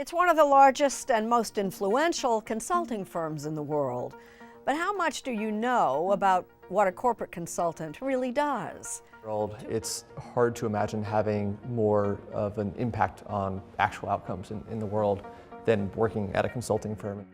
It's one of the largest and most influential consulting firms in the world. But how much do you know about what a corporate consultant really does? It's hard to imagine having more of an impact on actual outcomes in the world than working at a consulting firm.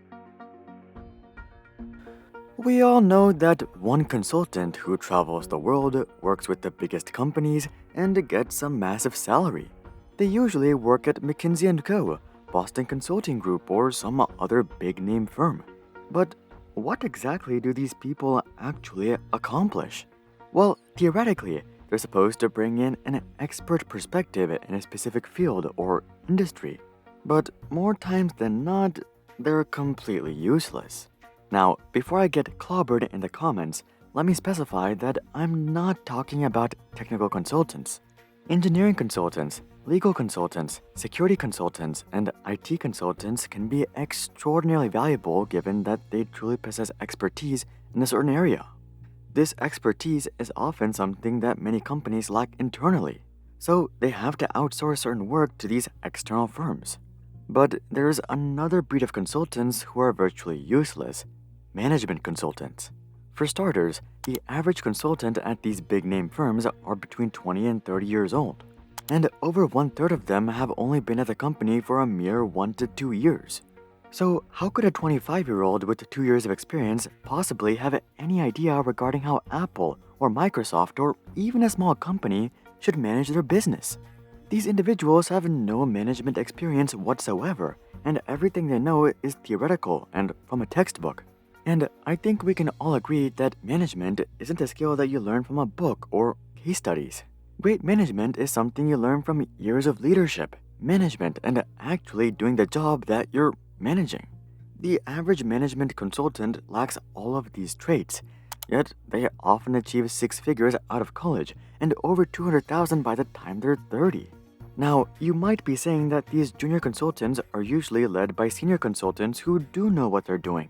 We all know that one consultant who travels the world, works with the biggest companies, and gets a massive salary. They usually work at McKinsey & Co., Boston Consulting Group, or some other big-name firm. But what exactly do these people actually accomplish? Well, theoretically, they're supposed to bring in an expert perspective in a specific field or industry. But more times than not, they're completely useless. Now, before I get clobbered in the comments, let me specify that I'm not talking about technical consultants. Engineering consultants, legal consultants, security consultants, and IT consultants can be extraordinarily valuable given that they truly possess expertise in a certain area. This expertise is often something that many companies lack internally, so they have to outsource certain work to these external firms. But there's another breed of consultants who are virtually useless: management consultants. For starters, the average consultant at these big-name firms are between 20 and 30 years old, and over one-third of them have only been at the company for a mere 1 to 2 years. So how could a 25-year-old with 2 years of experience possibly have any idea regarding how Apple or Microsoft or even a small company should manage their business? These individuals have no management experience whatsoever, and everything they know is theoretical and from a textbook. And I think we can all agree that management isn't a skill that you learn from a book or case studies. Great management is something you learn from years of leadership, management, and actually doing the job that you're managing. The average management consultant lacks all of these traits, yet they often achieve 6 figures out of college and over 200,000 by the time they're 30. Now, you might be saying that these junior consultants are usually led by senior consultants who do know what they're doing.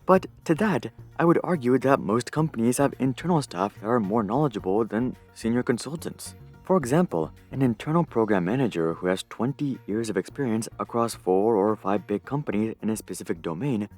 But to that, I would argue that most companies have internal staff that are more knowledgeable than senior consultants. For example, an internal program manager who has 20 years of experience across 4 or 5 big companies in a specific domain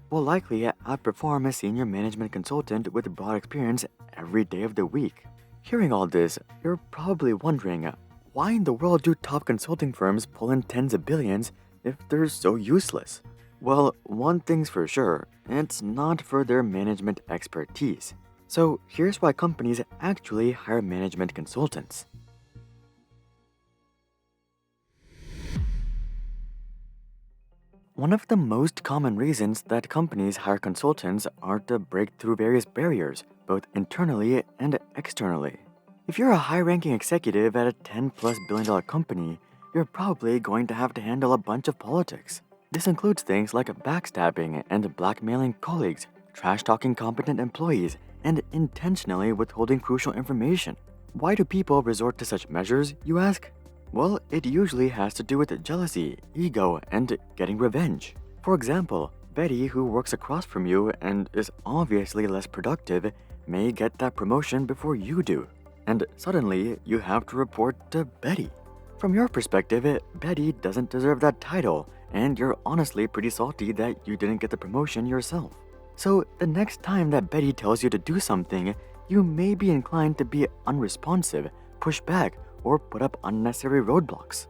will likely outperform a senior management consultant with broad experience every day of the week. Hearing all this, you're probably wondering, why in the world do top consulting firms pull in tens of billions if they're so useless? Well, one thing's for sure, it's not for their management expertise. So here's why companies actually hire management consultants. One of the most common reasons that companies hire consultants are to break through various barriers, both internally and externally. If you're a high-ranking executive at a $10+ billion company, you're probably going to have to handle a bunch of politics. This includes things like backstabbing and blackmailing colleagues, trash-talking competent employees, and intentionally withholding crucial information. Why do people resort to such measures, you ask? Well, it usually has to do with jealousy, ego, and getting revenge. For example, Betty, who works across from you and is obviously less productive, may get that promotion before you do. And suddenly, you have to report to Betty. From your perspective, Betty doesn't deserve that title, and you're honestly pretty salty that you didn't get the promotion yourself. So the next time that Betty tells you to do something, you may be inclined to be unresponsive, push back, or put up unnecessary roadblocks.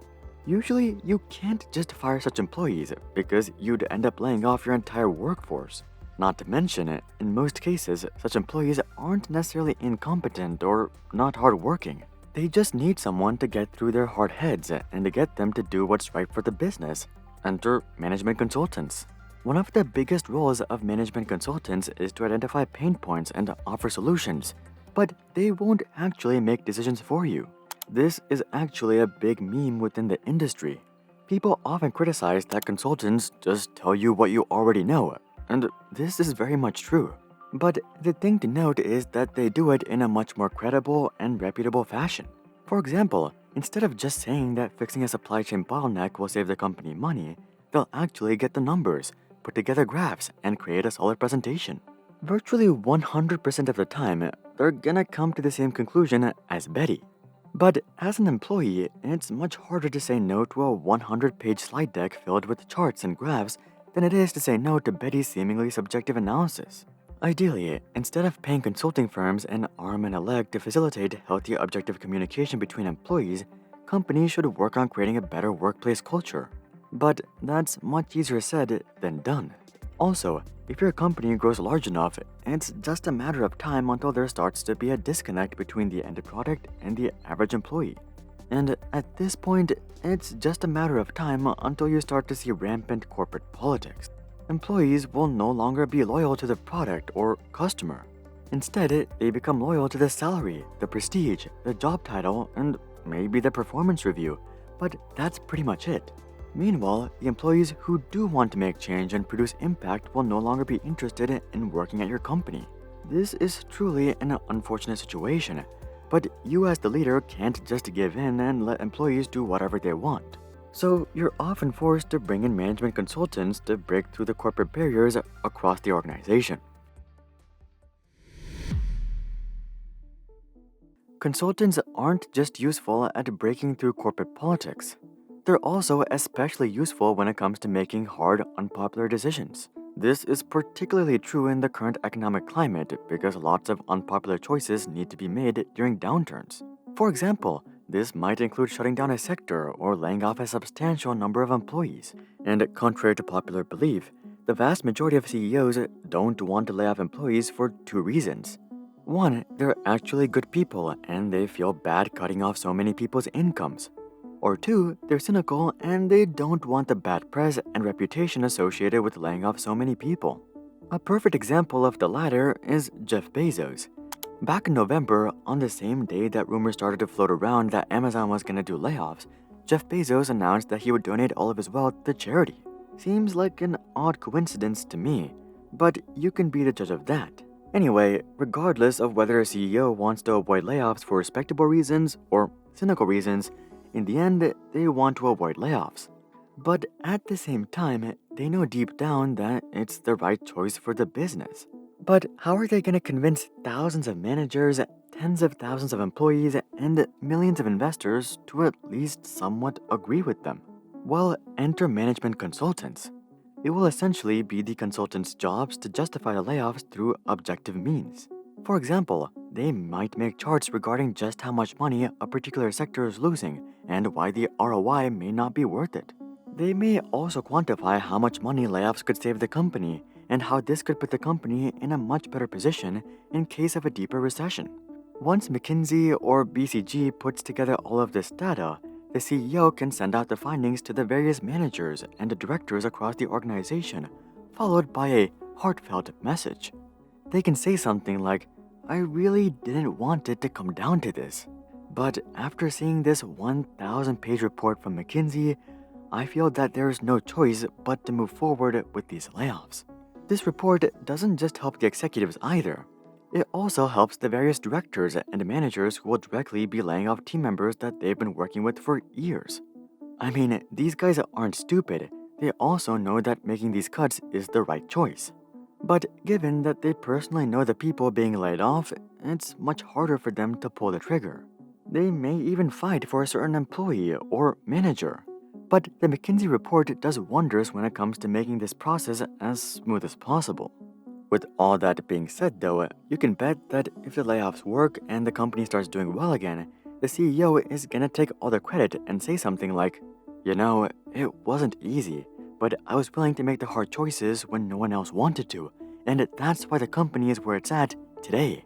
Usually, you can't just fire such employees because you'd end up laying off your entire workforce. Not to mention, in most cases, such employees aren't necessarily incompetent or not hardworking. They just need someone to get through their hard heads and to get them to do what's right for the business. Enter management consultants. One of the biggest roles of management consultants is to identify pain points and offer solutions, but they won't actually make decisions for you. This is actually a big meme within the industry. People often criticize that consultants just tell you what you already know, and this is very much true. But the thing to note is that they do it in a much more credible and reputable fashion. For example, instead of just saying that fixing a supply chain bottleneck will save the company money, they'll actually get the numbers, put together graphs, and create a solid presentation. Virtually 100% of the time, they're gonna come to the same conclusion as Betty. But as an employee, it's much harder to say no to a 100-page slide deck filled with charts and graphs than it is to say no to Betty's seemingly subjective analysis. Ideally, instead of paying consulting firms an arm and a leg to facilitate healthy objective communication between employees, companies should work on creating a better workplace culture. But that's much easier said than done. Also, if your company grows large enough, it's just a matter of time until there starts to be a disconnect between the end product and the average employee. And at this point, it's just a matter of time until you start to see rampant corporate politics. Employees will no longer be loyal to the product or customer. Instead, they become loyal to the salary, the prestige, the job title, and maybe the performance review, but that's pretty much it. Meanwhile, the employees who do want to make change and produce impact will no longer be interested in working at your company. This is truly an unfortunate situation, but you as the leader can't just give in and let employees do whatever they want. So you're often forced to bring in management consultants to break through the corporate barriers across the organization. Consultants aren't just useful at breaking through corporate politics. They're also especially useful when it comes to making hard, unpopular decisions. This is particularly true in the current economic climate because lots of unpopular choices need to be made during downturns. For example, this might include shutting down a sector or laying off a substantial number of employees. And contrary to popular belief, the vast majority of CEOs don't want to lay off employees for two reasons. One, they're actually good people and they feel bad cutting off so many people's incomes. Or two, they're cynical and they don't want the bad press and reputation associated with laying off so many people. A perfect example of the latter is Jeff Bezos. Back in November, on the same day that rumors started to float around that Amazon was going to do layoffs, Jeff Bezos announced that he would donate all of his wealth to charity. Seems like an odd coincidence to me, but you can be the judge of that. Anyway, regardless of whether a CEO wants to avoid layoffs for respectable reasons or cynical reasons, in the end, they want to avoid layoffs. But at the same time, they know deep down that it's the right choice for the business. But how are they going to convince thousands of managers, tens of thousands of employees, and millions of investors to at least somewhat agree with them? Well, enter management consultants. It will essentially be the consultants' jobs to justify the layoffs through objective means. For example, they might make charts regarding just how much money a particular sector is losing and why the ROI may not be worth it. They may also quantify how much money layoffs could save the company and how this could put the company in a much better position in case of a deeper recession. Once McKinsey or BCG puts together all of this data, the CEO can send out the findings to the various managers and the directors across the organization, followed by a heartfelt message. They can say something like, "I really didn't want it to come down to this, but after seeing this 1,000-page report from McKinsey, I feel that there is no choice but to move forward with these layoffs." This report doesn't just help the executives either. It also helps the various directors and managers who will directly be laying off team members that they've been working with for years. I mean, these guys aren't stupid. They also know that making these cuts is the right choice. But given that they personally know the people being laid off, it's much harder for them to pull the trigger. They may even fight for a certain employee or manager. But the McKinsey report does wonders when it comes to making this process as smooth as possible. With all that being said though, you can bet that if the layoffs work and the company starts doing well again, the CEO is gonna take all the credit and say something like, "You know, it wasn't easy, but I was willing to make the hard choices when no one else wanted to, and that's why the company is where it's at today."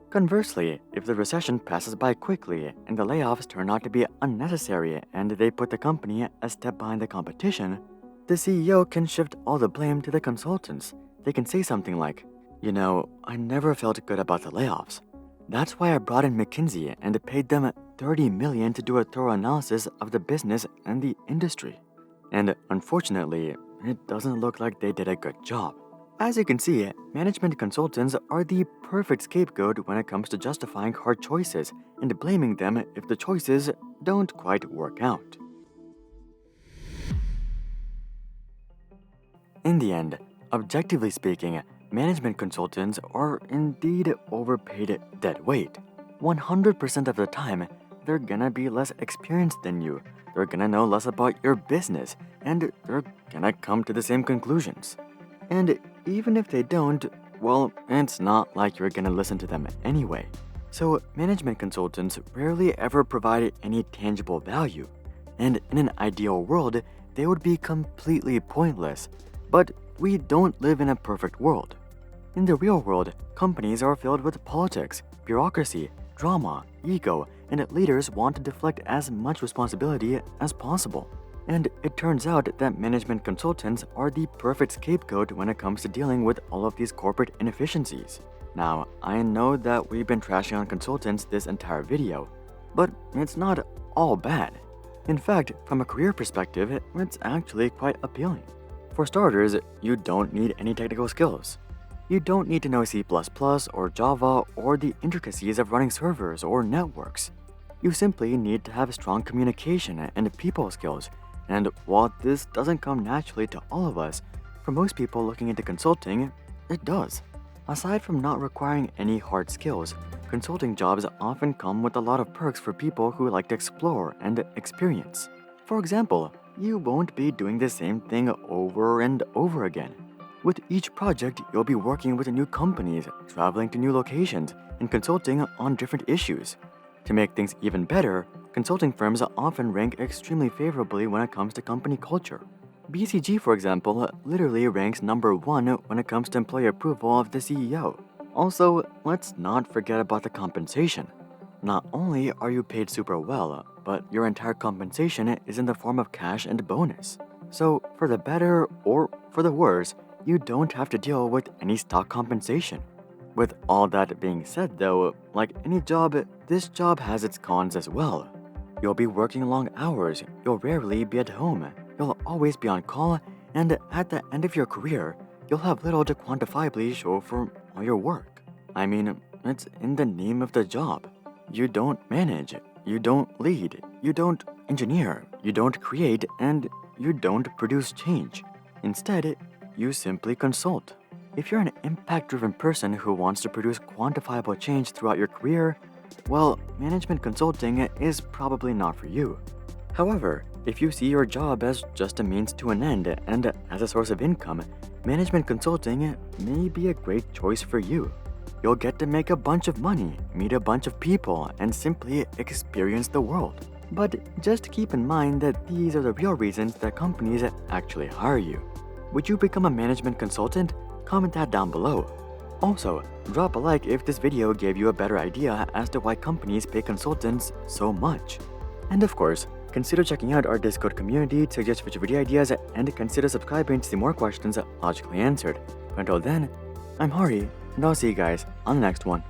Conversely, if the recession passes by quickly and the layoffs turn out to be unnecessary and they put the company a step behind the competition, the CEO can shift all the blame to the consultants. They can say something like, "You know, I never felt good about the layoffs. That's why I brought in McKinsey and paid them $30 million to do a thorough analysis of the business and the industry. And unfortunately, it doesn't look like they did a good job." As you can see, management consultants are the perfect scapegoat when it comes to justifying hard choices and blaming them if the choices don't quite work out. In the end, objectively speaking, management consultants are indeed overpaid dead weight. 100% of the time, they're gonna be less experienced than you, they're gonna know less about your business, and they're gonna come to the same conclusions. And even if they don't, well, it's not like you're gonna listen to them anyway. So management consultants rarely ever provide any tangible value. And in an ideal world, they would be completely pointless. But we don't live in a perfect world. In the real world, companies are filled with politics, bureaucracy, drama, ego, and leaders want to deflect as much responsibility as possible. And it turns out that management consultants are the perfect scapegoat when it comes to dealing with all of these corporate inefficiencies. Now, I know that we've been trashing on consultants this entire video, but it's not all bad. In fact, from a career perspective, it's actually quite appealing. For starters, you don't need any technical skills. You don't need to know C++ or Java or the intricacies of running servers or networks. You simply need to have strong communication and people skills, and while this doesn't come naturally to all of us, for most people looking into consulting, it does. Aside from not requiring any hard skills, consulting jobs often come with a lot of perks for people who like to explore and experience. For example, you won't be doing the same thing over and over again. With each project, you'll be working with new companies, traveling to new locations, and consulting on different issues. To make things even better, consulting firms often rank extremely favorably when it comes to company culture. BCG, for example, literally ranks number 1 when it comes to employee approval of the CEO. Also, let's not forget about the compensation. Not only are you paid super well, but your entire compensation is in the form of cash and bonus. So, for the better or for the worse, you don't have to deal with any stock compensation. With all that being said though, like any job, this job has its cons as well. You'll be working long hours, you'll rarely be at home, you'll always be on call, and at the end of your career, you'll have little to quantifiably show for all your work. I mean, it's in the name of the job. You don't manage, you don't lead, you don't engineer, you don't create, and you don't produce change. Instead, you simply consult. If you're an impact-driven person who wants to produce quantifiable change throughout your career, well, management consulting is probably not for you. However, if you see your job as just a means to an end and as a source of income, management consulting may be a great choice for you. You'll get to make a bunch of money, meet a bunch of people, and simply experience the world. But just keep in mind that these are the real reasons that companies actually hire you. Would you become a management consultant? Comment that down below. Also, drop a like if this video gave you a better idea as to why companies pay consultants so much. And of course, consider checking out our Discord community to suggest future video ideas and consider subscribing to see more questions logically answered. But until then, I'm Hari, and I'll see you guys on the next one.